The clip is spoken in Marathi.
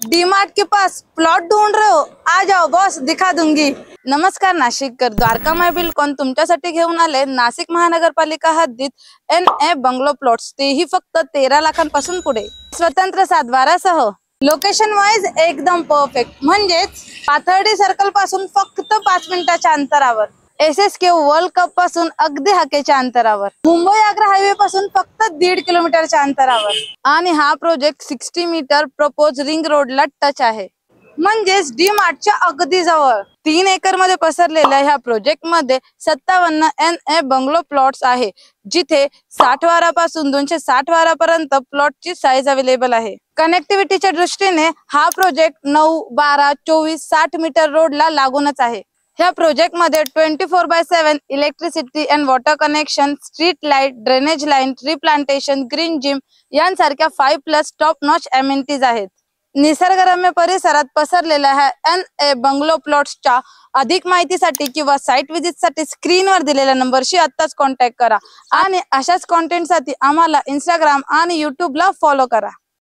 डीमार्ट के पास प्लॉट ढूंढ रहे हो? आ जाओ बॉस, दिखा दूंगी। नमस्कार नाशिककर, द्वारकामाय बिल्डकॉन तुमच्यासाठी घेऊन आले नाशिक महानगरपालिका हद्दीत NA बंगलो प्लॉट्स, तेही फक्त 13 लाखांपासून पुढे, स्वतंत्र सातबारासह। लोकेशन वाईज एकदम परफेक्ट, म्हणजेच पाथर्डी सर्कल पासून फक्त 5 मिनिटाच्या अंतरावर, SSK वर्ल्ड कप पासून अगदी हाकेच्या अंतरावर, मुंबई आग्रा हायवे पासून फक्त 1.5 किलोमीटरच्या अंतरावर, आणि हा प्रोजेक्ट 60 मीटर प्रपोज रिंग रोडला टच आहे, म्हणजेच डीमार्टच्या अगदी जवळ। 3 एकर मध्ये पसरलेल्या ह्या प्रोजेक्ट मध्ये 57 NA बंगलो प्लॉट्स आहे, जिथे 60 वारापासून 260 वारापर्यंत प्लॉटची साईज अवेलेबल आहे। कनेक्टिव्हिटीच्या दृष्टीने हा प्रोजेक्ट 9, 12, 24, 60 मीटर रोडला लागूनच आहे। ह्या प्रोजेक्ट मध्ये 24/7 electricity and water connection, street light, drainage line, tree plantation, green gym यांसारख्या 5+ टॉप नॉच एमिनिटीज आहेत। निसर्गरम्य परिसरात पसरलेल्या ह्या NA बंगलो प्लॉट्सच्या अधिक माहितीसाठी किंवा साइट व्हिजिटसाठी स्क्रीनवर दिलेल्या नंबरशी आत्ताच कॉन्टॅक्ट करा आणि अशाच कॉन्टेंटसाठी आम्हाला Instagram आणि YouTube ला फॉलो करा।